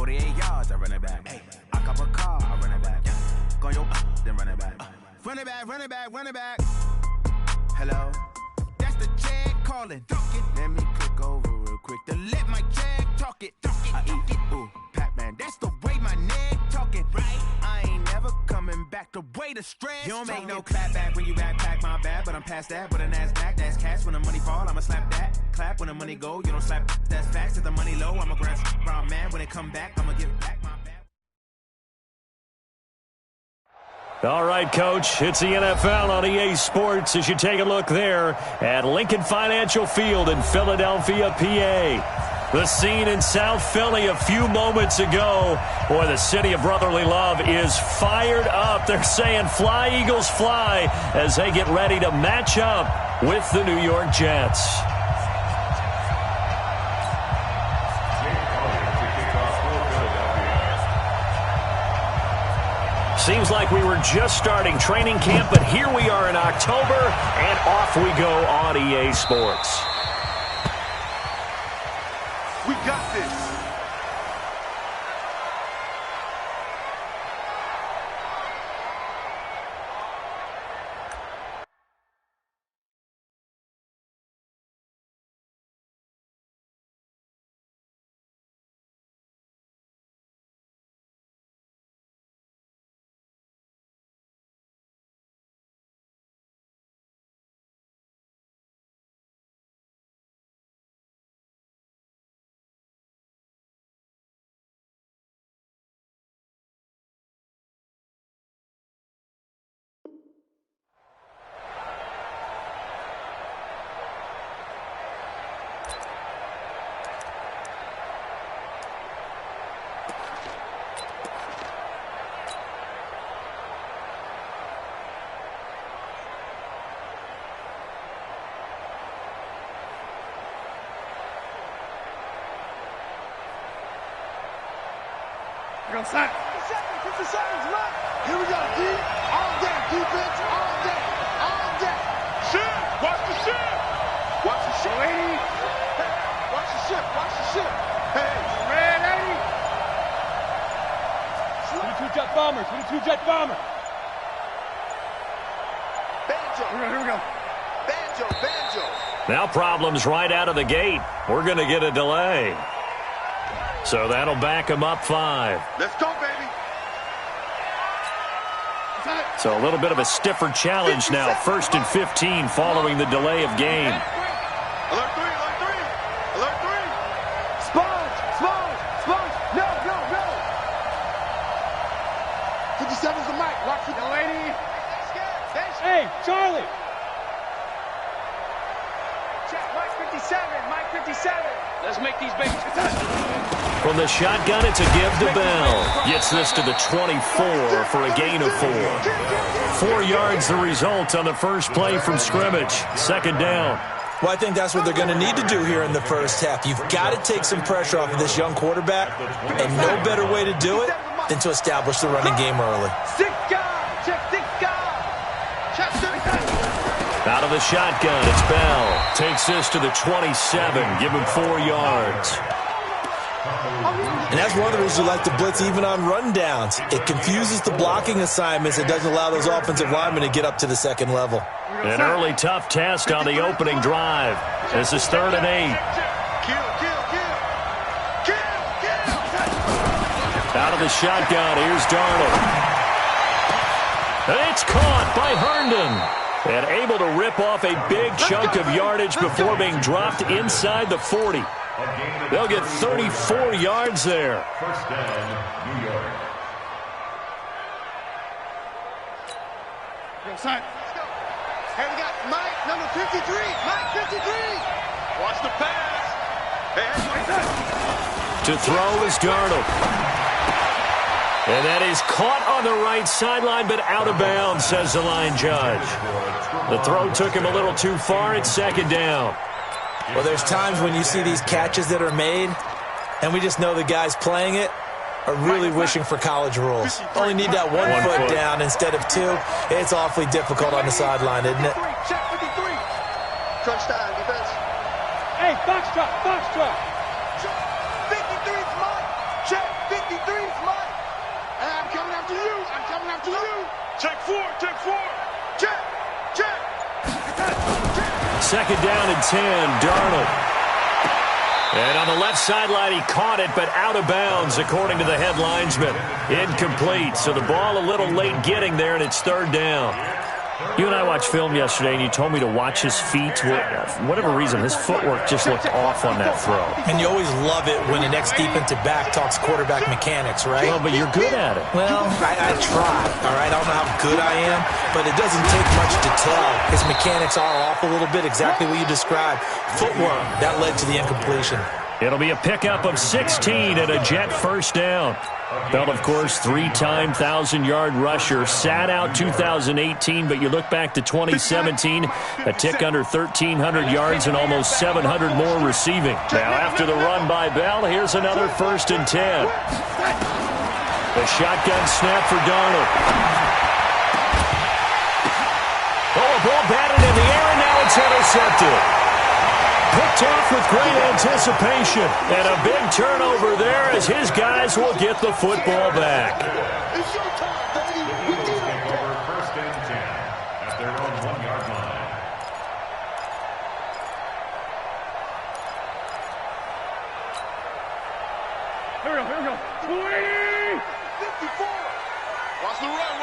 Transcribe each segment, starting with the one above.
48 yards, I run it back. Hey, I cop a car, I run it back. Go your then run it back. Run it back, run it back, run it back. Hello, that's the jag calling. Let me click over real quick to let my jag talk it. I eat it, ooh, Pac-Man. That's the way my neck talking. Right, I ain't never coming back. The way the stress. You don't make no clap back when you backpack my bad, but I'm past that. But a NASDAQ, that's cash. When the money fall, I'ma slap that. Clap when the money go, you don't slap. That's facts. If the money low, I'ma grab brown man. When it come back, I'ma give back my bad. All right, Coach, it's the NFL on EA Sports as you take a look there at Lincoln Financial Field in Philadelphia, PA. The scene in South Philly a few moments ago. Boy, the city of brotherly love is fired up. They're saying fly, Eagles, fly as they get ready to match up with the New York Jets. Seems like we were just starting training camp, but here we are in October, and off we go on EA Sports. We got this. Go sack. 50 seconds left. Here we go, D. All day, defense, all day, all day. Ship, watch the ship. Watch the ship. Lady. Hey, watch the ship, watch the ship. Hey. Red lady. 22 jet bombers, 22 jet bombers. Banjo. Here we go. Banjo, banjo. Now problems right out of the gate. We're going to get a delay. So that'll back him up 5. Let's go, baby. So a little bit of a stiffer challenge now. 1st and 15 following the delay of game. Alert 3, alert 3. Alert 3. Sponge, sponge, sponge. No, no, no. 57's the mic. Watch it, lady. Hey, Charlie. Check, Mike 57, Mike 57. Let's make these babies. From the shotgun, it's a give to Bell. Gets this to the 24 for a gain of 4. 4 yards the result on the first play from scrimmage. 2nd down. Well, I think that's what they're going to need to do here in the first half. You've got to take some pressure off of this young quarterback, and no better way to do it than to establish the running game early. Out of the shotgun, it's Bell. Takes this to the 27. Give him 4 yards. And that's one of the reasons you like to blitz even on rundowns. It confuses the blocking assignments. It doesn't allow those offensive linemen to get up to the second level. An early tough test on the opening drive. This is 3rd and 8. Out of the shotgun, here's Darnold. And it's caught by Herndon. And able to rip off a big chunk of yardage before being dropped inside the 40. They'll get 34 yards there. 1st down, New York. Go, son. Hey, we got Mike, number 53. Mike 53. Watch the pass. Hey, To throw is Darnold. And that is caught on the right sideline, but out of bounds, says the line judge. The throw took him a little too far. It's 2nd down. Well, there's times when you see these catches that are made, and we just know the guys playing it are really wishing for college rules. Only need that one foot down instead of 2. It's awfully difficult on the sideline, isn't it? Check 53. crunch time, defense. Hey, box truck, box truck. 53's Mike. Check. 53's mine. And I'm coming after you. I'm coming after you. Check four. Check. Second down and 10, Darnold. And on the left sideline, he caught it, but out of bounds, according to the head linesman. Incomplete, so the ball a little late getting there, and it's third down. You and I watched film yesterday, and you told me to watch his feet. For whatever reason, his footwork just looked off on that throw. And you always love it when the next defensive back talks quarterback mechanics, right? Well, but you're good at it. Well, I try, all right? I don't know how good I am, but it doesn't take much to tell. His mechanics are off a little bit, exactly what you described. Footwork, that led to the incompletion. It'll be a pickup of 16 and a Jet first down. Bell, of course, three-time 1,000-yard rusher. Sat out 2018, but you look back to 2017, a tick under 1,300 yards and almost 700 more receiving. Now, after the run by Bell, here's another 1st and 10. The shotgun snap for Darnold. Oh, a ball batted in the air, and now it's intercepted. Picked off with great anticipation. And a big turnover there as his guys will get the football back. It's your time, baby. We need it. Over 1st and 10 at their own 1-yard line. Here we go. 20! 54. Watch the run.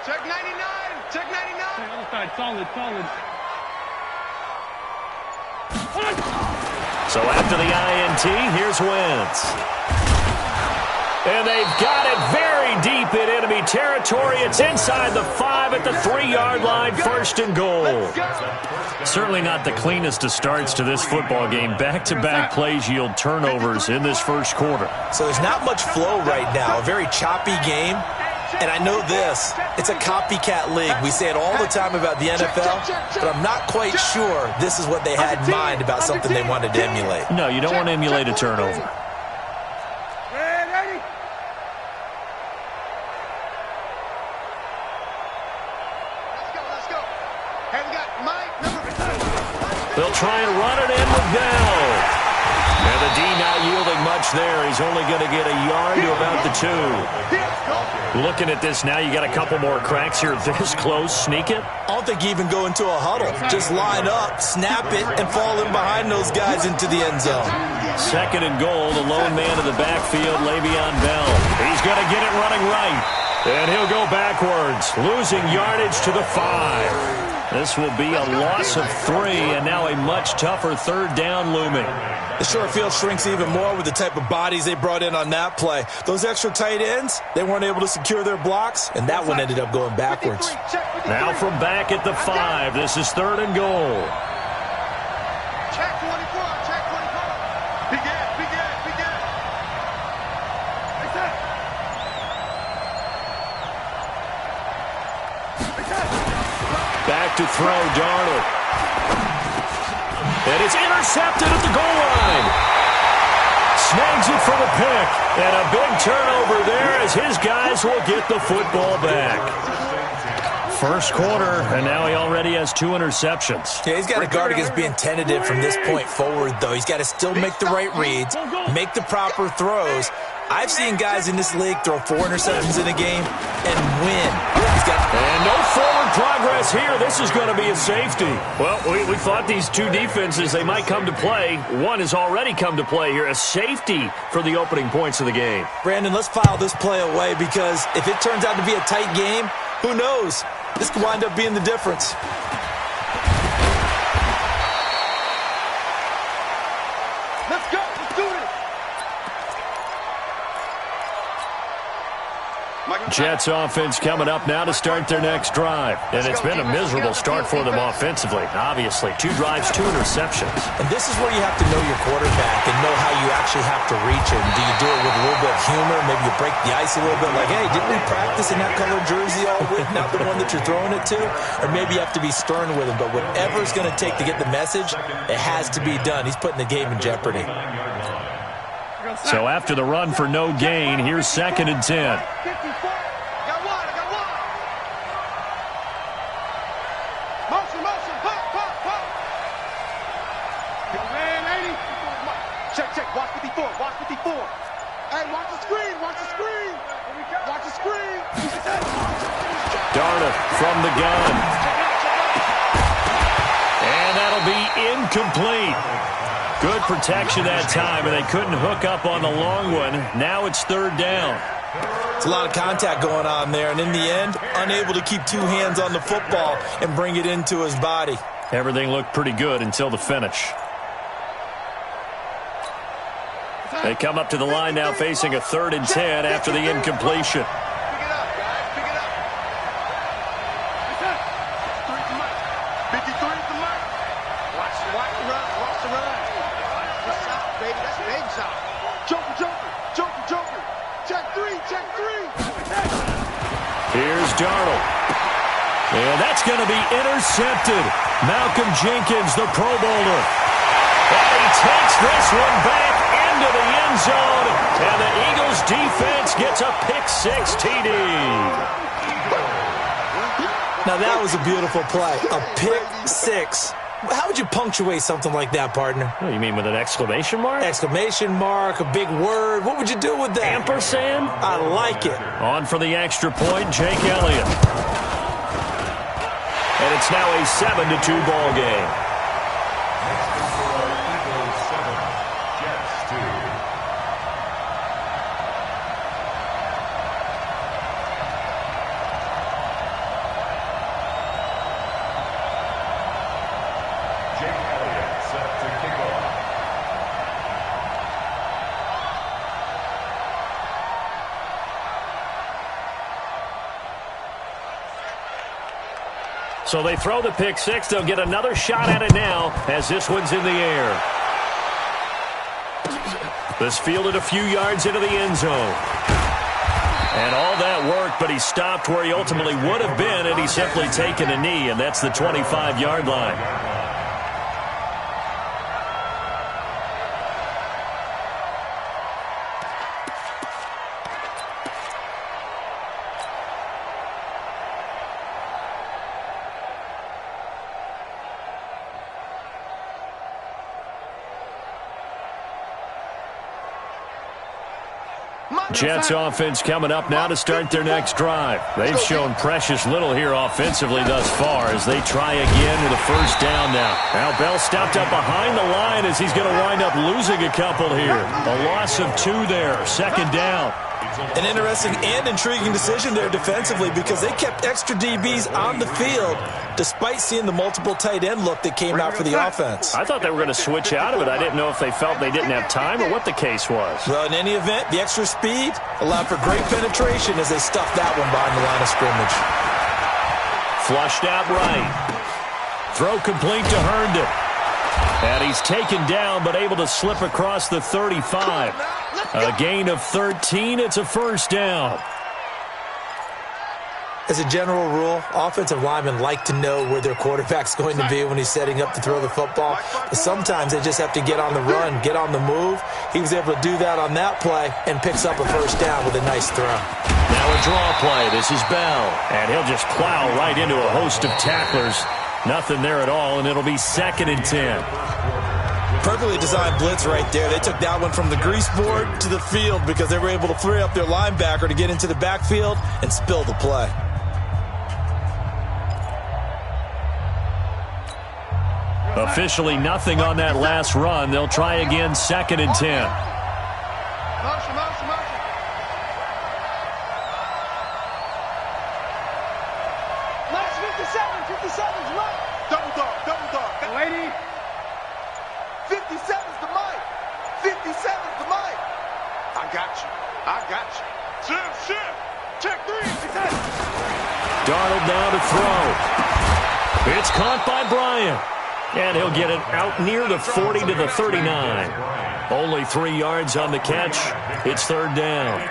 Check 99. Check 99. Other side, solid. So after the INT, here's Wentz. And they've got it very deep in enemy territory. It's inside the 5 at the 3-yard line, 1st and goal. Certainly not the cleanest of starts to this football game. Back-to-back plays yield turnovers in this first quarter. So there's not much flow right now. A very choppy game. And I know this, it's a copycat league. We say it all the time about the NFL, but I'm not quite sure this is what they had in mind about something they wanted to emulate. No, you don't want to emulate a turnover. Ready? Let's go. Hey, we got Mike, number 2. They'll try and run it in with Bell. And the D not yielding much there. He's only going to get a yard to about the 2. Looking at this now, you got a couple more cracks here. This close, sneak it. I don't think you even go into a huddle. Just line up, snap it, and fall in behind those guys into the end zone. 2nd and goal, the lone man in the backfield, Le'Veon Bell. He's going to get it running right. And he'll go backwards, losing yardage to the 5. This will be a loss of 3, and now a much tougher 3rd down looming. The short field shrinks even more with the type of bodies they brought in on that play. Those extra tight ends, they weren't able to secure their blocks, and that one ended up going backwards. Now from back at the 5, this is 3rd and goal. Check 24. Big ass. Back to throw, Darnold. And it's intercepted at the goal line. Snags it for the pick. And a big turnover there as his guys will get the football back. First quarter, and now he already has 2 interceptions. Yeah, he's got to guard against being tentative from this point forward, though. He's got to still make the right reads, make the proper throws. I've seen guys in this league throw 4 interceptions in a game and win. And no forward progress here. This is going to be a safety. Well, we thought these 2 defenses, they might come to play. One has already come to play here. A safety for the opening points of the game. Brandon, let's file this play away because if it turns out to be a tight game, who knows? This could wind up being the difference. Let's go. Let's do this. Jets offense coming up now to start their next drive. And it's been a miserable start for them offensively. Obviously, 2 drives, 2 interceptions. And this is where you have to know your quarterback and know how you actually have to reach him. Do you do it with a little bit of humor? Maybe you break the ice a little bit like, hey, didn't we practice in that colored jersey all week, not the one that you're throwing it to? Or maybe you have to be stern with him. But whatever it's going to take to get the message, it has to be done. He's putting the game in jeopardy. So after the run for no gain, here's 2nd and 10. 54. I got one. Motion. Pop. Man, 80. Check, check. Watch 54. Watch 54. Hey, watch the screen. Watch the screen. Watch the screen. Darnold from the gun. And that'll be incomplete. Good protection that time, and they couldn't hook up on the long one. Now it's third down. It's a lot of contact going on there, and in the end, unable to keep two hands on the football and bring it into his body. Everything looked pretty good until the finish. They come up to the line now facing a 3rd and 10 after the incompletion. Pick it up, guys. Pick it up. 53 is the mark. Watch the run. Watch the run. Good shot, baby. That's a big shot. Joker, Joker. Joker, Joker. Check 3. Check 3. Here's Darnold. And that's going to be intercepted. Malcolm Jenkins, the Pro Bowler. And he takes this one back into the end zone. And the Eagles defense gets a pick-6 TD. Now, that was a beautiful play. A pick-6. How would you punctuate something like that, partner? What do you mean, with an exclamation mark? Exclamation mark, a big word. What would you do with that? Ampersand? I like it. On for the extra point, Jake Elliott. And it's now a 7-2 ball game. So they throw the pick-6. They'll get another shot at it now as this one's in the air. This fielded a few yards into the end zone. And all that worked, but he stopped where he ultimately would have been had he simply taken a knee, and that's the 25-yard line. Jets offense coming up now to start their next drive. They've shown precious little here offensively thus far as they try again with a first down now. Now Bell stopped up behind the line as he's going to wind up losing a couple here. A loss of 2 there, 2nd down. An interesting and intriguing decision there defensively because they kept extra DBs on the field despite seeing the multiple tight end look that came out for the offense. I thought they were going to switch out of it. I didn't know if they felt they didn't have time or what the case was. Well, in any event, the extra speed allowed for great penetration as they stuffed that one behind the line of scrimmage. Flushed out right. Throw complete to Herndon. And he's taken down but able to slip across the 35. A gain of 13. It's a first down. As a general rule, offensive linemen like to know where their quarterback's going to be when he's setting up to throw the football. But sometimes they just have to get on the run, get on the move. He was able to do that on that play and picks up a first down with a nice throw. Now a draw play. This is Bell. And he'll just plow right into a host of tacklers. Nothing there at all, and it'll be 2nd and 10. Perfectly designed blitz right there. They took that one from the grease board to the field because they were able to free up their linebacker to get into the backfield and spill the play. Officially nothing on that last run. They'll try again, 2nd and 10. Motion, motion, motion. Last 57's right. Double dog. Lady. 57's the mic. 57's the mic. I got you. Shift. Check 3. Darnold now to throw. It's caught by Bryant. And he'll get it out near the 40 to the 39. Only 3 yards on the catch. It's 3rd down.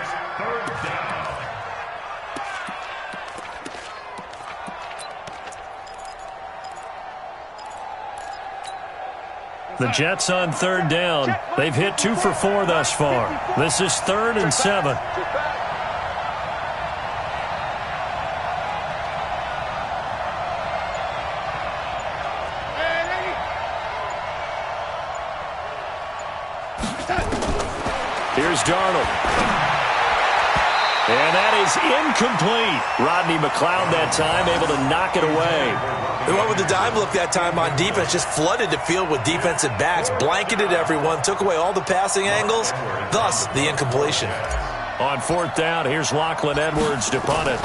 The Jets on 3rd down. They've hit 2 for 4 thus far. This is 3rd and 7. Here's Darnold. And that is incomplete. Rodney McLeod that time able to knock it away. They went with the dime look that time on defense, just flooded the field with defensive backs, blanketed everyone, took away all the passing angles, thus the incompletion. On fourth down, here's Lachlan Edwards to punt it.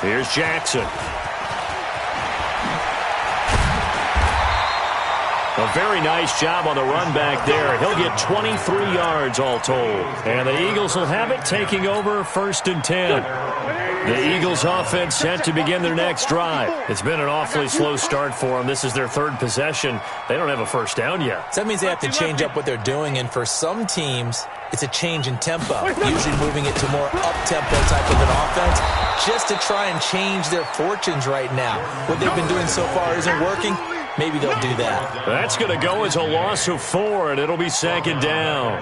Here's Jackson. A very nice job on the run back there. He'll get 23 yards all told. And the Eagles will have it, taking over 1st and 10. The Eagles offense set to begin their next drive. It's been an awfully slow start for them. This is their 3rd possession. They don't have a first down yet. So that means they have to change up what they're doing, and for some teams, it's a change in tempo, usually moving it to more up-tempo type of an offense, just to try and change their fortunes right now. What they've been doing so far isn't working. Maybe they'll do that. That's going to go as a loss of 4, and it'll be 2nd down.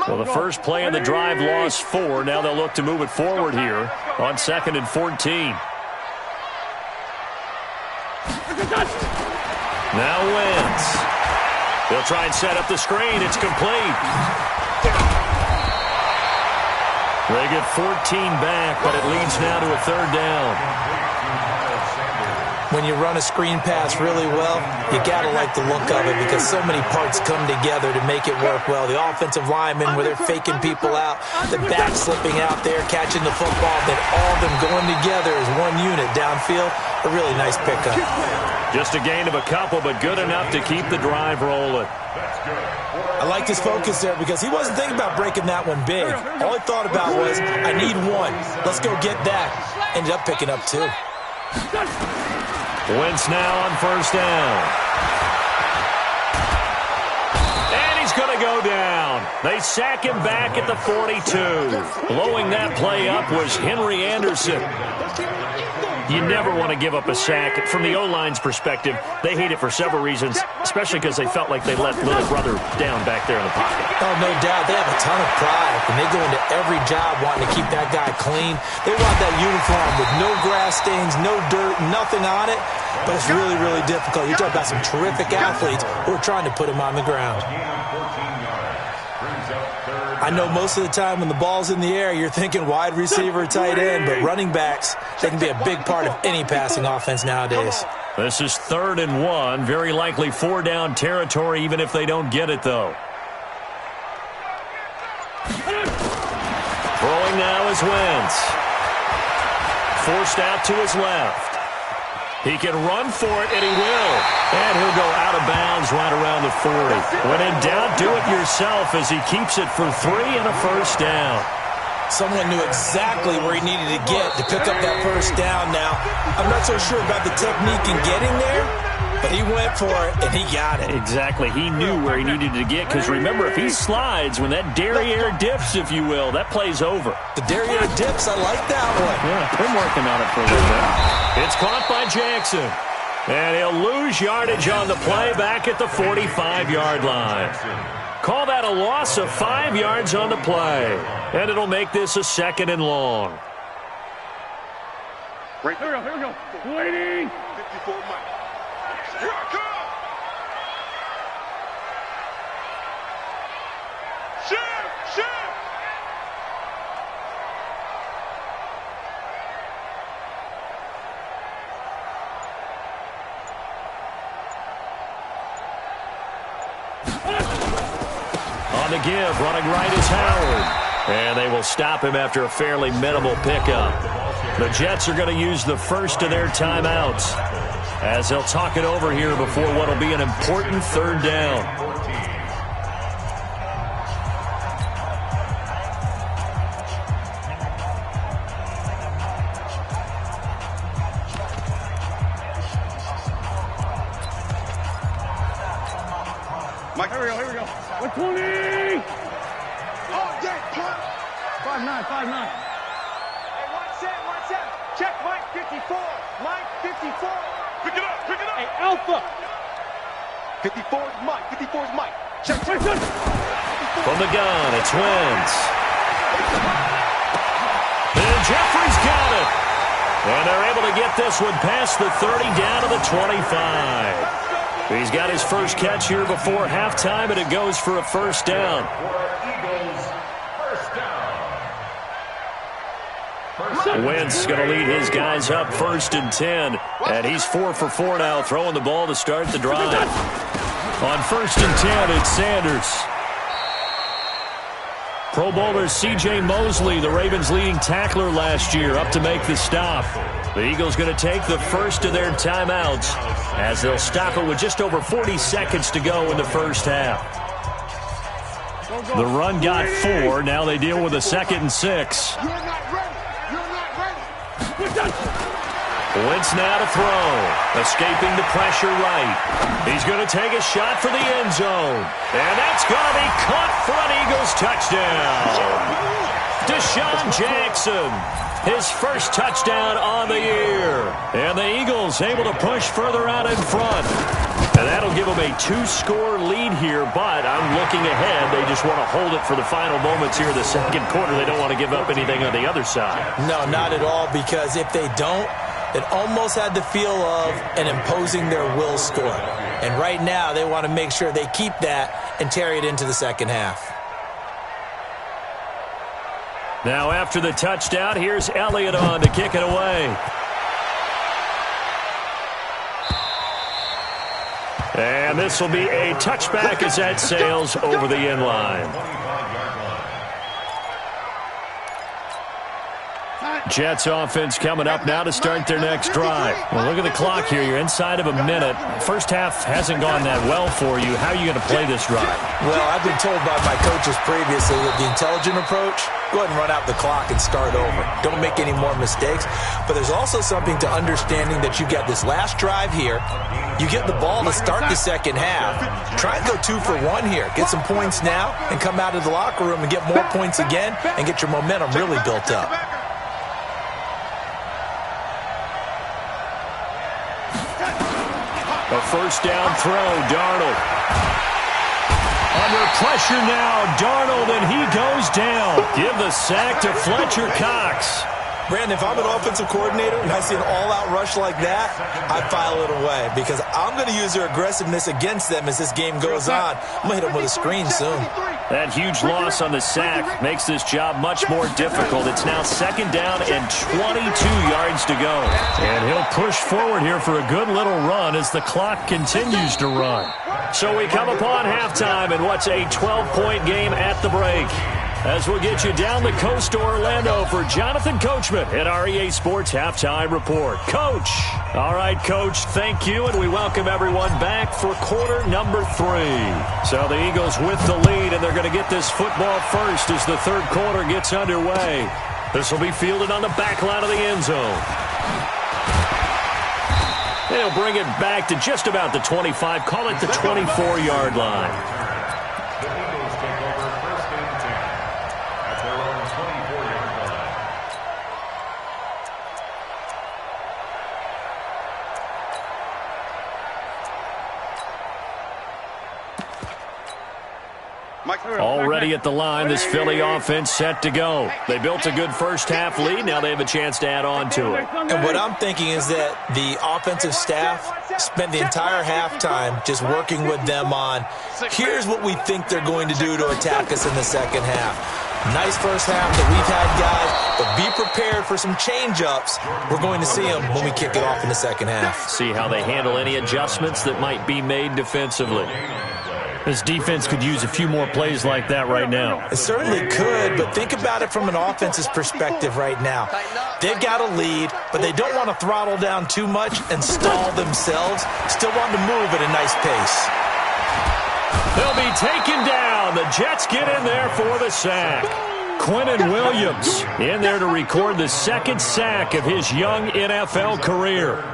Well, the first play of the drive lost 4. Now they'll look to move it forward here on 2nd and 14. Now Wentz. They'll try and set up the screen. It's complete. They get 14 back, but it leads now to a 3rd down. When you run a screen pass really well, you got to like the look of it because so many parts come together to make it work well. The offensive linemen, where they're faking people out, the back slipping out there, catching the football, then all of them going together as one unit downfield. A really nice pickup. Just a gain of a couple, but good enough to keep the drive rolling. I liked his focus there because he wasn't thinking about breaking that one big. All he thought about was, I need 1. Let's go get that. Ended up picking up 2. Wentz now on 1st down. And he's going to go down. They sack him back at the 42. Blowing that play up was Henry Anderson. You never want to give up a sack. From the O-line's perspective, they hate it for several reasons, especially because they felt like they let little brother down back there in the pocket. Oh, no doubt. They have a ton of pride, and they go into every job wanting to keep that guy clean. They want that uniform with no grass stains, no dirt, nothing on it, but it's really, really difficult. You're talking about some terrific athletes who are trying to put him on the ground. I know most of the time when the ball's in the air, you're thinking wide receiver, tight end, but running backs, they can be a big part of any passing offense nowadays. This is 3rd and 1. Very likely 4-down territory, even if they don't get it, though. Throwing now is Wentz. Forced out to his left. He can run for it, and he will. And he'll go out of bounds right around the 40. When in doubt, do it yourself as he keeps it for 3 and a 1st down. Someone knew exactly where he needed to get to pick up that 1st down now. I'm not so sure about the technique in getting there, but he went for it, and he got it. Exactly. He knew where he needed to get, because remember, if he slides, when that derriere dips, if you will, that play's over. The derriere dips, I like that one. Yeah, been working on it for a little bit. It's caught by Jackson. And he'll lose yardage on the play back at the 45-yard line. Call that a loss of 5 yards on the play. And it'll make this a 2nd and long. Here we go. Waiting. 54 Mike. Here I come. Shift. On the give, running right is Howard. And they will stop him after a fairly minimal pickup. The Jets are going to use the first of their timeouts as they'll talk it over here before what will be an important 3rd down. Mike, here we go. 120. All day, punt. 5'9", 5'9". Hey, 1-7. Check Mike 54. Mike 54. Pick it up. Hey, Alpha. 54's Mike. 54's Mike. Check. From the gun, it's Wentz. And Jeffrey's got it. And they're able to get this one past the 30 down to the 25. He's got his first catch here before halftime, and it goes for a first down. Wentz going to lead his guys up 1st and 10. And he's 4 for 4 now, throwing the ball to start the drive. On 1st and 10, it's Sanders. Pro Bowler C.J. Mosley, the Ravens' leading tackler last year, up to make the stop. The Eagles going to take the first of their timeouts as they'll stop it with just over 40 seconds to go in the first half. The run got 4. Now they deal with a 2nd and 6. You're not ready. You're not ready. Wentz now to throw. Escaping the pressure right. He's going to take a shot for the end zone. And that's going to be caught for an Eagles touchdown. Deshaun Jackson, his first touchdown on the year. And the Eagles able to push further out in front. And that'll give them a 2-score lead here, but I'm looking ahead. They just want to hold it for the final moments here in the second quarter. They don't want to give up anything on the other side. No, not at all, because if they don't, it almost had the feel of an imposing their will score. And right now, they want to make sure they keep that and carry it into the second half. Now after the touchdown, here's Elliott on to kick it away. And this will be a touchback as that sails over the end line. Jets offense coming up now to start their next drive. Well, look at the clock here. You're inside of a minute. First half hasn't gone that well for you. How are you going to play this drive? Well, I've been told by my coaches previously that the intelligent approach, go ahead and run out the clock and start over. Don't make any more mistakes. But there's also something to understanding that you got this last drive here. You get the ball to start the second half. Try and go 2 for 1 here. Get some points now and come out of the locker room and get more points again and get your momentum really built up. A first down throw, Darnold. Under pressure now, Darnold, and he goes down. Give the sack to Fletcher Cox. Brandon, if I'm an offensive coordinator and I see an all-out rush like that, I file it away because I'm going to use their aggressiveness against them as this game goes on. I'm going to hit them with a screen soon. That huge loss on the sack makes this job much more difficult. It's now 2nd down and 22 yards to go. And he'll push forward here for a good little run as the clock continues to run. So we come upon halftime in what's a 12-point game at the break. As we'll get you down the coast to Orlando for Jonathan Coachman at our EA Sports Halftime Report. Coach. All right, Coach, thank you, and we welcome everyone back for quarter number 3. So the Eagles with the lead, and they're going to get this football first as the third quarter gets underway. This will be fielded on the back line of the end zone. They'll bring it back to just about the 25, call it the 24-yard line. Already at the line, this Philly offense set to go. They built a good first half lead. Now they have a chance to add on to it. And what I'm thinking is that the offensive staff spent the entire halftime just working with them on, here's what we think they're going to do to attack us in the second half. Nice first half that we've had, guys, but be prepared for some change-ups. We're going to see them when we kick it off in the second half. See how they handle any adjustments that might be made defensively. This defense could use a few more plays like that right now. It certainly could, but think about it from an offense's perspective right now. They've got a lead, but they don't want to throttle down too much and stall themselves. Still want to move at a nice pace. They'll be taken down. The Jets get in there for the sack. Quinnen Williams in there to record the second sack of his young NFL career.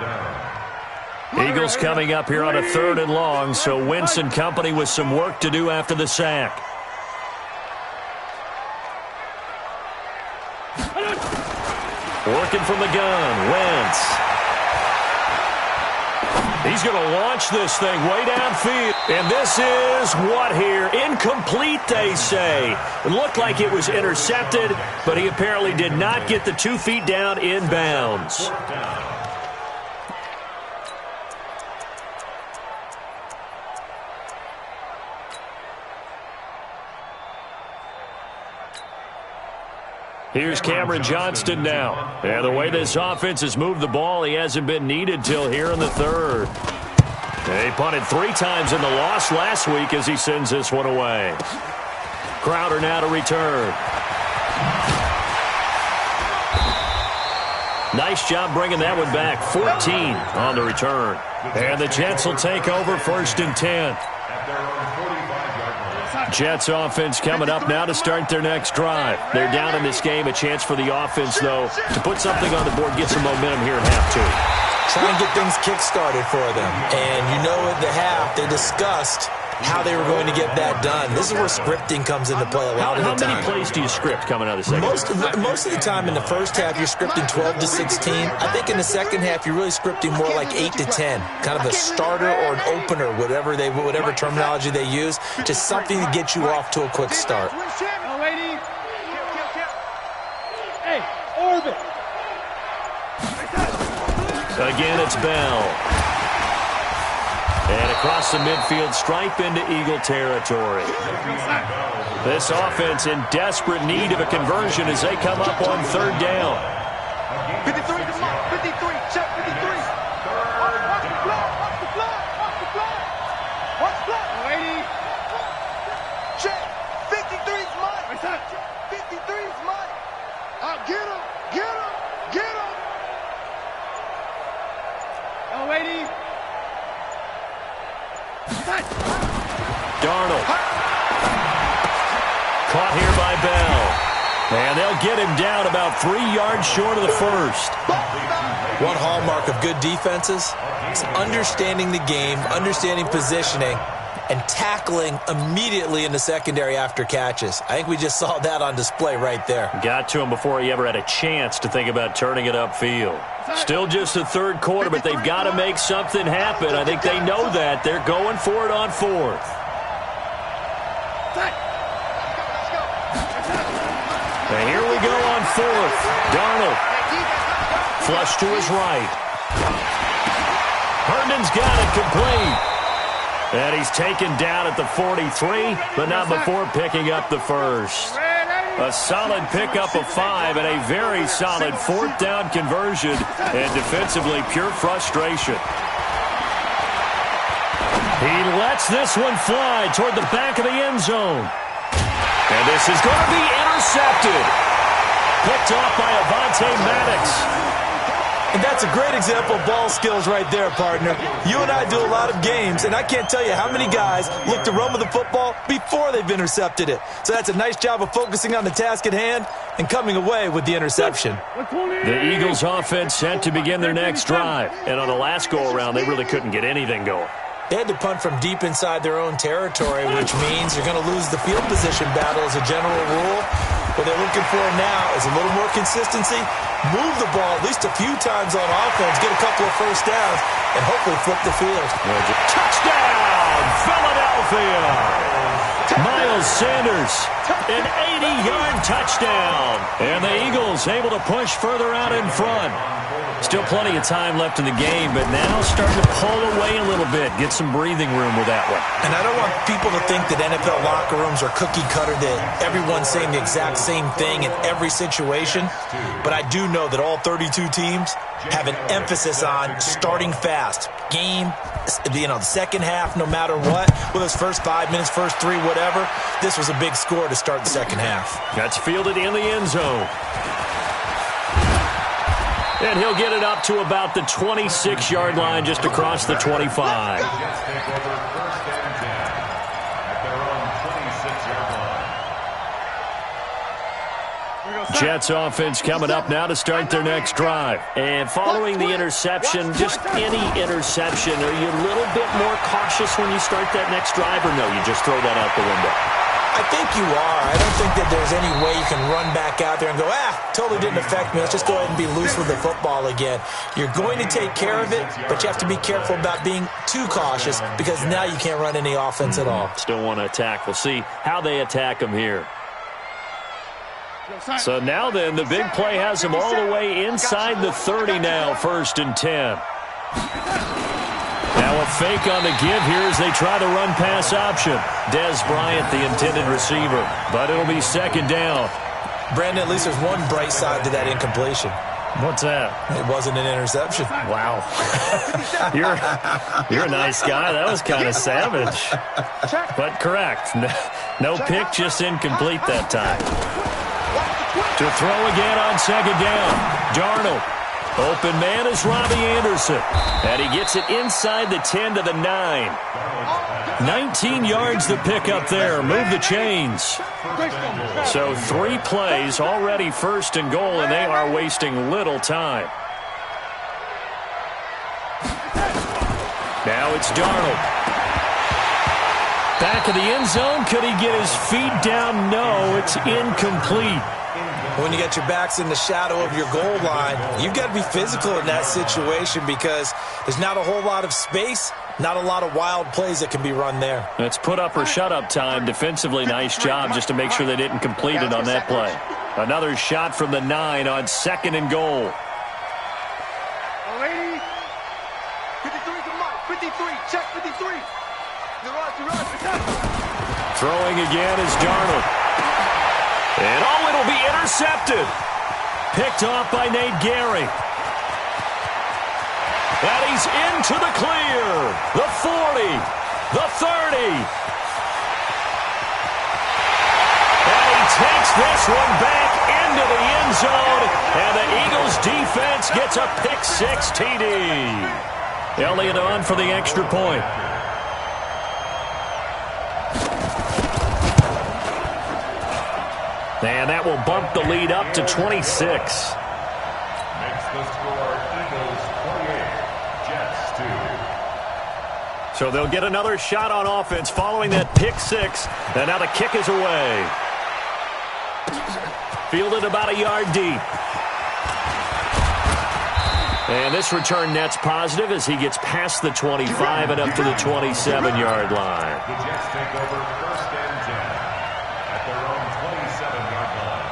Eagles coming up here on a 3rd and long, so Wentz and company with some work to do after the sack. Working from the gun, Wentz. He's going to launch this thing way downfield. And this is what here? Incomplete, they say. It looked like it was intercepted, but he apparently did not get the 2 feet down in bounds. Here's Cameron Johnston now. And the way this offense has moved the ball, he hasn't been needed till here in the third. He punted 3 times in the loss last week as he sends this one away. Crowder now to return. Nice job bringing that one back. 14 on the return. And the Jets will take over 1st and 10. Jets offense coming up now to start their next drive. They're down in this game. A chance for the offense, though, to put something on the board, get some momentum here in half 2. Try and get things kick-started for them. And you know at the half, they discussed how they were going to get that done. This is where scripting comes into play a lot of the time. How many plays do you script coming out of the second? Most of the time in the first half, you're scripting 12 to 16. I think in the second half, you're really scripting more like 8 to 10. Kind of a starter or an opener, whatever terminology they use. Just something to get you off to a quick start. Hey, orbit. Again, it's Bell. And across the midfield stripe into Eagle territory. This offense in desperate need of a conversion as they come up on 3rd down. 53 to Mike. 53. Check 53. Watch the flag. Watch the flag. Watch the flag. Watch the flag. Lady. Check. 53's Mike. 53's Mike. Get him. Get him. Get him. Oh, lady. Darnold. Caught here by Bell. And they'll get him down about 3 yards short of the first. One hallmark of good defenses is understanding the game, understanding positioning, and tackling immediately in the secondary after catches. I think we just saw that on display right there. Got to him before he ever had a chance to think about turning it upfield. Still just the 3rd quarter, but they've got to make something happen. I think they know that. They're going for it on 4th. And here we go on 4th. Darnold. Flush to his right. Herndon's got it complete. And he's taken down at the 43, but not before picking up the first. A solid pickup of 5 and a very solid 4th down conversion, and defensively pure frustration. He lets this one fly toward the back of the end zone. And this is going to be intercepted. Picked off by Avonte Maddox. And that's a great example of ball skills right there, partner. You and I do a lot of games, and I can't tell you how many guys look to run with the football before they've intercepted it. So that's a nice job of focusing on the task at hand and coming away with the interception. The Eagles offense set to begin their next drive. And on the last go-around, they really couldn't get anything going. They had to punt from deep inside their own territory, which means you're going to lose the field position battle as a general rule. What they're looking for now is a little more consistency, move the ball at least a few times on offense, get a couple of first downs, and hopefully flip the field. Touchdown, Philadelphia! Miles Sanders, an 80-yard touchdown. And the Eagles able to push further out in front. Still plenty of time left in the game, but now starting to pull away a little bit, get some breathing room with that one. And I don't want people to think that NFL locker rooms are cookie cutter, that everyone's saying the exact same thing in every situation. But I do know that all 32 teams have an emphasis on starting fast. Game, the second half, no matter what, whether it's first 5 minutes, first 3, whatever, this was a big score to start the second half. That's fielded in the end zone. And he'll get it up to about the 26-yard line, just across the 25. Jets offense coming up now to start their next drive. And following the interception, just any interception, are you a little bit more cautious when you start that next drive, or no, you just throw that out the window? I I think you are. I don't think that there's any way you can run back out there and go, totally didn't affect me. Let's just go ahead and be loose with the football again. You're going to take care of it, but you have to be careful about being too cautious because now you can't run any offense at all. Still want to attack. We'll see how they attack him here. So now then, the big play has him all the way inside the 30 now, 1st and 10. Now a fake on the give here as they try the run-pass option. Dez Bryant, the intended receiver, but it'll be 2nd down. Brandon, at least there's one bright side to that incompletion. What's that? It wasn't an interception. Wow. You're a nice guy. That was kind of savage. But correct. No pick, just incomplete that time. To throw again on 2nd down. Darnold. Open man is Robbie Anderson. And he gets it inside the 10 to the 9. 19 yards to pick up there. Move the chains. So 3 plays, already 1st and goal, and they are wasting little time. Now it's Darnold. Back of the end zone. Could he get his feet down? No, it's incomplete. When you get your backs in the shadow of your goal line, you've got to be physical in that situation because there's not a whole lot of space, not a lot of wild plays that can be run there. It's put up or shut up time. Defensively, nice job just to make sure they didn't complete it on that play. Another shot from the 9 on 2nd and goal. 53 to Mike. 53. Check 53. Throwing again is Darnold. And it'll be intercepted. Picked off by Nate Gehring. And he's into the clear. The 40. The 30. And he takes this one back into the end zone. And the Eagles defense gets a pick-6 TD. Elliott on for the extra point. And that will bump the lead up to 26. Makes the score Eagles 48, Jets 2. So they'll get another shot on offense following that pick-6. And now the kick is away. Fielded about a yard deep. And this return net's positive as he gets past the 25 and up to the 27-yard line. The Jets take over 1st and 10 at their own 27-yard line.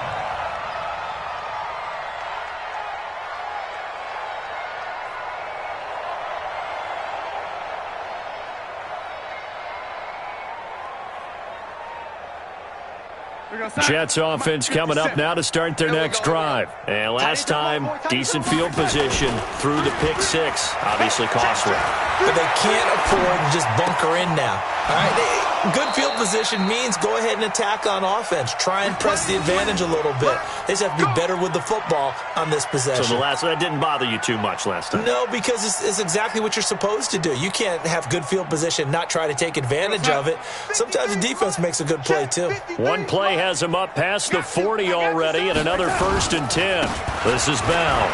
Jets offense coming up now to start their next drive. And last time, decent field position through the pick-6. Obviously costly. But they can't afford to just bunker in now. All right, good field position means go ahead and attack on offense. Try and press the advantage a little bit. They just have to be better with the football on this possession. So that didn't bother you too much last time? No, because it's exactly what you're supposed to do. You can't have good field position, not try to take advantage of it. Sometimes the defense makes a good play, too. One play has him up past the 40 already, and another 1st and 10. This is Bell.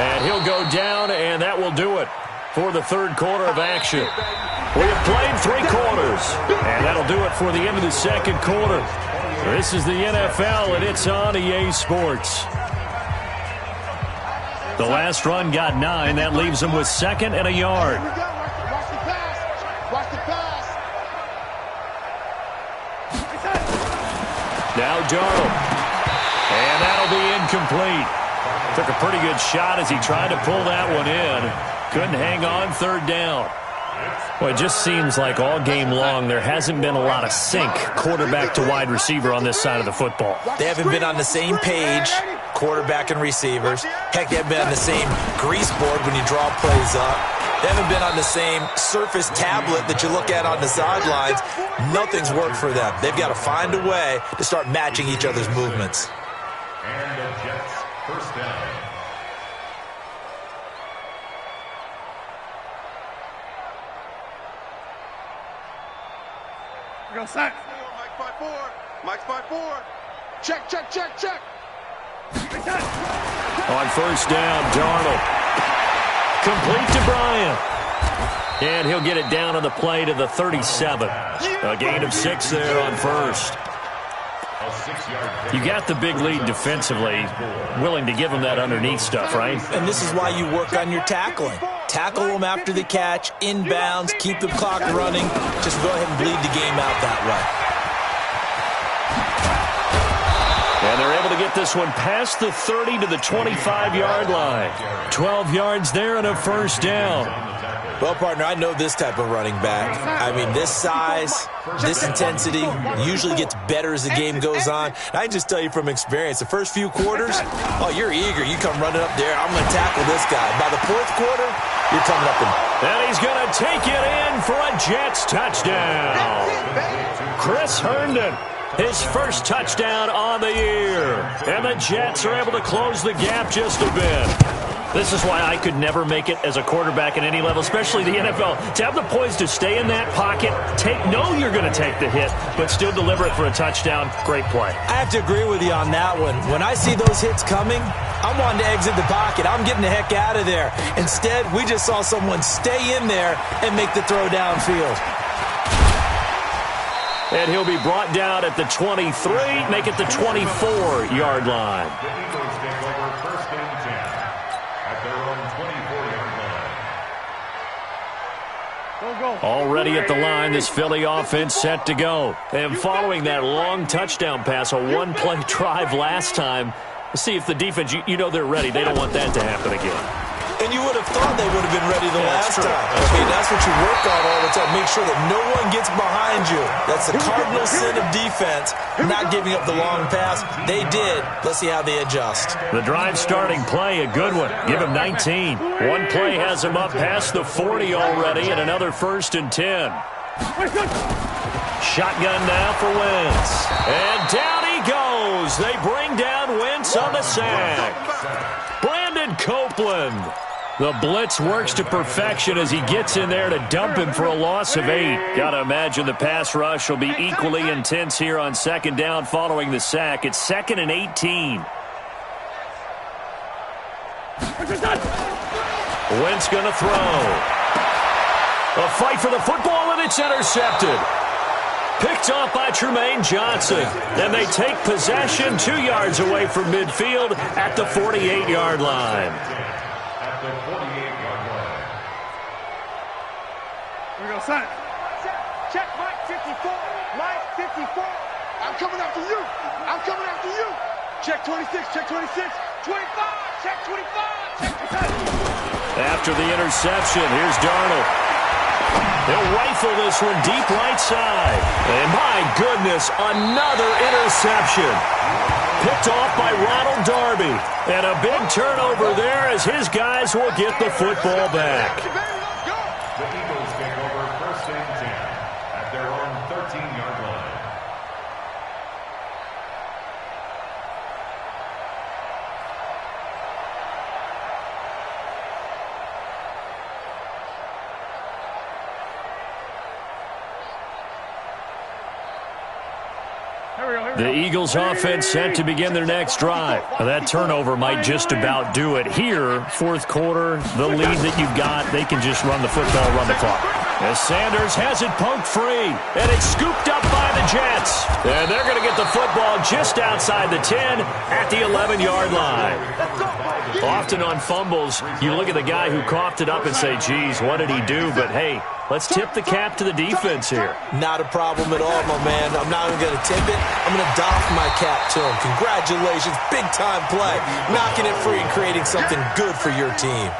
And he'll go down, and that will do it for the 3rd quarter of action. We have played 3 quarters, and that'll do it for the end of the 2nd quarter. This is the NFL, and it's on EA Sports. The last run got 9. That leaves them with 2nd and a yard. Watch the pass. Watch the pass. Now Darnold. And that'll be incomplete. Took a pretty good shot as he tried to pull that one in. Couldn't hang on 3rd down. Well, it just seems like all game long there hasn't been a lot of sync quarterback to wide receiver on this side of the football. They haven't been on the same page, quarterback and receivers. Heck, they haven't been on the same grease board when you draw plays up. They haven't been on the same surface tablet that you look at on the sidelines. Nothing's worked for them. They've got to find a way to start matching each other's movements. And the Jets 1st down. Go sack. Mike 5-4. Mike 5-4. Check, check, check, check. On 1st down, Darnold. Complete to Bryant. And he'll get it down on the play to the 37. A gain of 6 there on first. You got the big lead defensively, willing to give them that underneath stuff, right? And this is why you work on your tackling. Tackle them after the catch, inbounds, keep the clock running. Just go ahead and bleed the game out that way. And they're able to get this one past the 30 to the 25-yard line. 12 yards there and a first down. Well, partner, I know this type of running back. I mean, this size, this intensity usually gets better as the game goes on. And I just tell you from experience, the first few quarters, oh, you're eager. You come running up there. I'm going to tackle this guy. By the fourth quarter, you're coming up and he's going to take it in for a Jets touchdown. Chris Herndon, his first touchdown on the year. And the Jets are able to close the gap just a bit. This is why I could never make it as a quarterback at any level, especially the NFL. To have the poise to stay in that pocket, know you're going to take the hit, but still deliver it for a touchdown. Great play. I have to agree with you on that one. When I see those hits coming, I'm wanting to exit the pocket. I'm getting the heck out of there. Instead, we just saw someone stay in there and make the throw downfield. And he'll be brought down at the 23, make it the 24-yard line. Already at the line, this Philly offense set to go. And following that long touchdown pass, a one-play drive last time, let's see if the defense, you know they're ready. They don't want that to happen again. And you would have thought they would have been ready the last time. That's what you work on all the time. Make sure that no one gets behind you. That's the cardinal sin of defense, not giving up the long pass. They did. Let's see how they adjust. The drive starting play, a good one. Give him 19. One play has him up past the 40 already, and another 1st and 10. Shotgun now for Wentz. And down he goes. They bring down Wentz on the sack. Brandon Copeland. The blitz works to perfection as he gets in there to dump him for a loss of 8. Got to imagine the pass rush will be equally intense here on 2nd down following the sack. It's 2nd and 18. Wentz going to throw. A fight for the football, and it's intercepted. Picked off by Tremaine Johnson. And they take possession 2 yards away from midfield at the 48-yard line. At the 48-yard line. Here we go, son. Check Mike 54. Mike 54. I'm coming after you. I'm coming after you. Check 26. Check 26. 25. Check 25. Check 27. After the interception, here's Darnold. They'll rifle this one deep right side. And my goodness, another interception. Picked off by Ronald Darby. And a big turnover there as his guys will get the football back. The Eagles take over 1st and 10 at their own 13-yard line. The Eagles offense set to begin their next drive. That turnover might just about do it. Here, 4th quarter, the lead that you've got, they can just run the football, run the clock. As Sanders has it poked free, and it's scooped up by the Jets. And they're going to get the football just outside the 10 at the 11-yard line. Often on fumbles, you look at the guy who coughed it up and say, geez, what did he do? But hey, let's tip the cap to the defense here. Not a problem at all, my man. I'm not even going to tip it. I'm going to doff my cap to him. Congratulations. Big-time play. Knocking it free and creating something good for your team.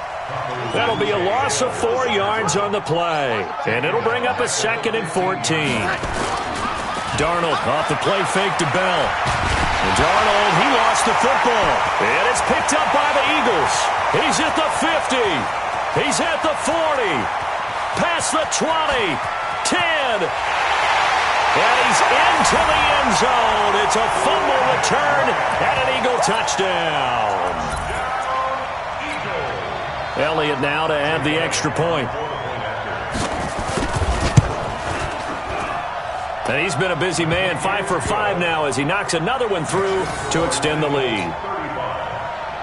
That'll be a loss of 4 yards on the play. And it'll bring up a 2nd and 14. Darnold off the play fake to Bell. And Darnold, he lost the football. And it's picked up by the Eagles. He's at the 50. He's at the 40. Past the 20, 10, and he's into the end zone. It's a fumble return and an Eagle touchdown. Elliott now to add the extra point. And he's been a busy man, 5 for 5 now as he knocks another one through to extend the lead.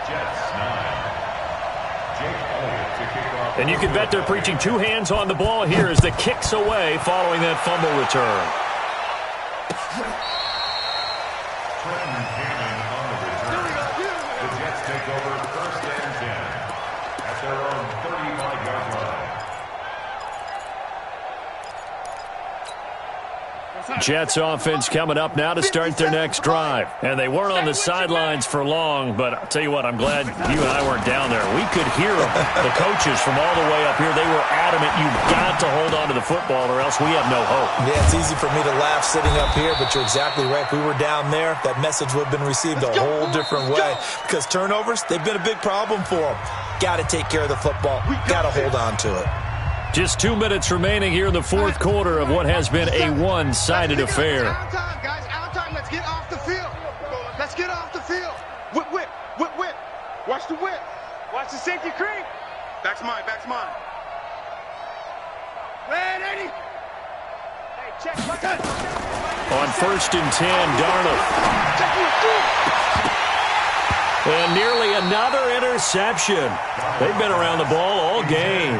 Jets 9. Jake Elliott to kick off And you can bet they're preaching two hands on the ball here as the kick's away following that fumble return. The Jets take over 1st and 10 at their own 35-yard line. Jets offense coming up now to start their next drive. And they weren't on the sidelines for long, but I'll tell you what, I'm glad you and I weren't down there. We could hear them, the coaches from all the way up here. They were adamant, you've got to hold on to the football or else we have no hope. Yeah, it's easy for me to laugh sitting up here, but you're exactly right. If we were down there, that message would have been received a whole different way. Because turnovers, they've been a big problem for them. Got to take care of the football. Got to hold on to it. Just 2 minutes remaining here in the fourth quarter of what has been a one-sided affair. Out time, guys. Out time. Let's get off the field. Let's get off the field. Whip, whip, whip, whip. Watch the whip. Watch the safety creep. Back's mine. Back's mine. Red 80. Hey, check. Watch that. On 1st and 10, Darnold. And nearly another interception. They've been around the ball all game.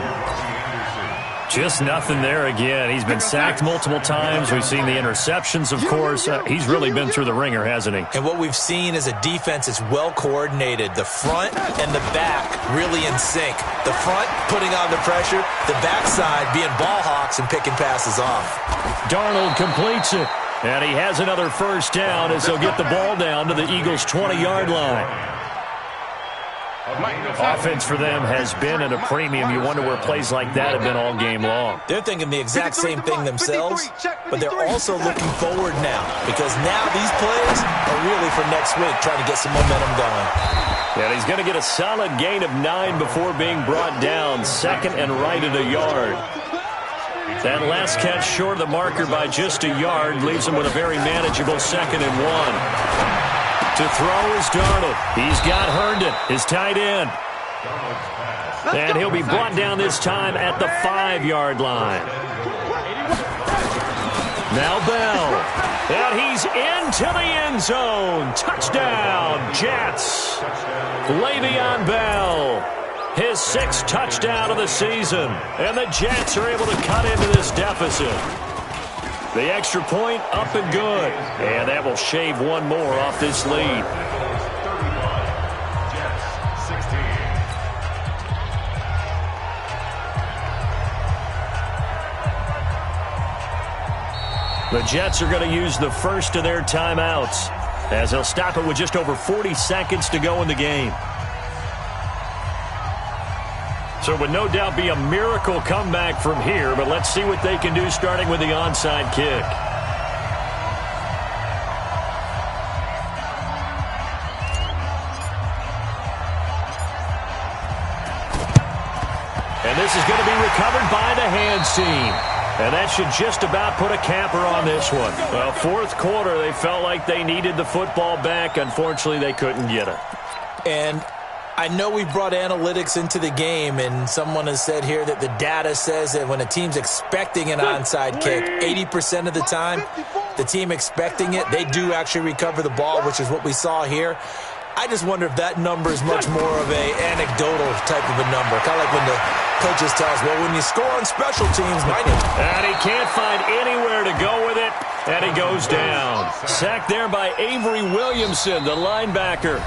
Just nothing there again. He's been sacked multiple times. We've seen the interceptions, of course. He's really been through the ringer, hasn't he? And what we've seen is a defense that's well coordinated. The front and the back really in sync. The front putting on the pressure. The backside being ball hawks and picking passes off. Darnold completes it. And he has another first down as he'll get the ball down to the Eagles' 20-yard line. Offense for them has been at a premium. You wonder where plays like that have been all game long. They're thinking the exact same thing themselves, but they're also looking forward now because now these plays are really for next week, trying to get some momentum going. And he's going to get a solid gain of 9 before being brought down, second and right at a yard. That last catch short of the marker by just a yard leaves him with a very manageable 2nd and 1. To throw is Darnold. He's got Herndon, his tight end. And he'll be brought down this time at the 5-yard line. Now Bell. And he's into the end zone. Touchdown, Jets. Le'Veon Bell. His 6th touchdown of the season. And the Jets are able to cut into this deficit. The extra point up and good. And that will shave one more off this lead. 16. The Jets are going to use the first of their timeouts as they'll stop it with just over 40 seconds to go in the game. So it would no doubt be a miracle comeback from here, but let's see what they can do starting with the onside kick. And this is going to be recovered by the hands team. And that should just about put a capper on this one. Well, fourth quarter, they felt like they needed the football back. Unfortunately, they couldn't get it. And I know we brought analytics into the game, and someone has said here that the data says that when a team's expecting an onside kick, 80% of the time, the team expecting it, they do actually recover the ball, which is what we saw here. I just wonder if that number is much more of a anecdotal type of a number. Kind of like when the coaches tell us, well, when you score on special teams, and he can't find anywhere to go with it, and he goes down. Sacked there by Avery Williamson, the linebacker.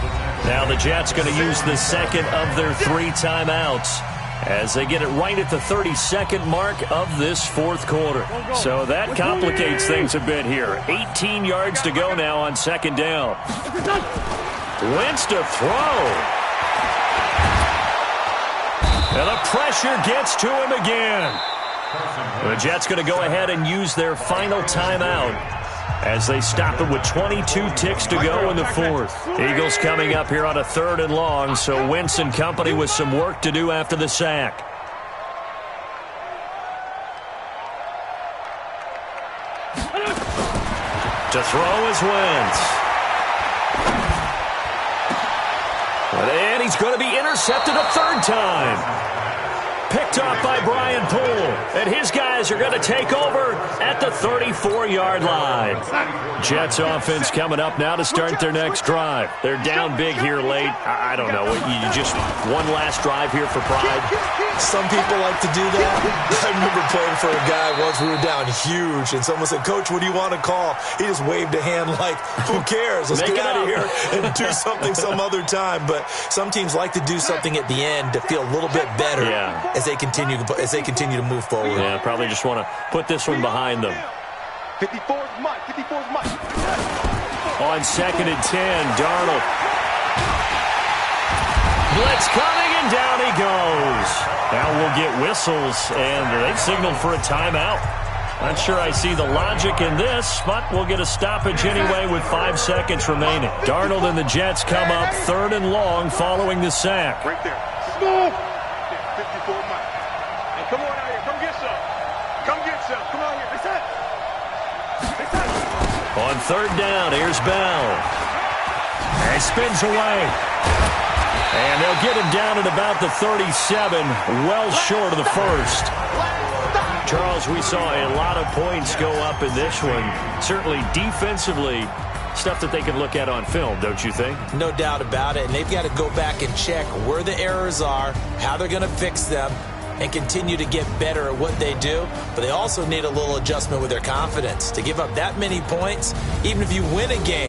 Now the Jets going to use the second of their 3 timeouts as they get it right at the 32nd mark of this fourth quarter. So that complicates things a bit here. 18 yards to go now on 2nd down. Wentz to throw. And the pressure gets to him again. The Jets going to go ahead and use their final timeout as they stop it with 22 ticks to go in the fourth. Eagles coming up here on a 3rd and long, so Wentz and company with some work to do after the sack. To throw is Wentz. And he's going to be intercepted a 3rd time. Picked off by Brian Poole. And his guys are going to take over at the 34-yard line. Jets offense coming up now to start their next drive. They're down big here late. I don't know. You just one last drive here for pride? Some people like to do that. I remember playing for a guy once. We were down huge, and someone said, "Coach, what do you want to call?" He just waved a hand like, "Who cares? Let's get out of here and do something some other time." But some teams like to do something at the end to feel a little bit better as they continue to move forward. Yeah, probably just want to put this one behind them. 54's Mike. 54's Mike. On 2nd and 10, Darnold. Blitz coming, and down he goes. Now we'll get whistles, and they signaled for a timeout. Not sure I see the logic in this, but we'll get a stoppage anyway with 5 seconds remaining. Darnold and the Jets come up 3rd and long following the sack. Right there. 54 Mike. Hey, come on out here. Come get some. Come get some. Come on here. On 3rd down, here's Bell. And he spins away. And they'll get him down at about the 37, well short of the first. Charles, we saw a lot of points go up in this one. Certainly defensively, stuff that they can look at on film, don't you think? No doubt about it. And they've got to go back and check where the errors are, how they're going to fix them, and continue to get better at what they do. But they also need a little adjustment with their confidence. To give up that many points, even if you win a game,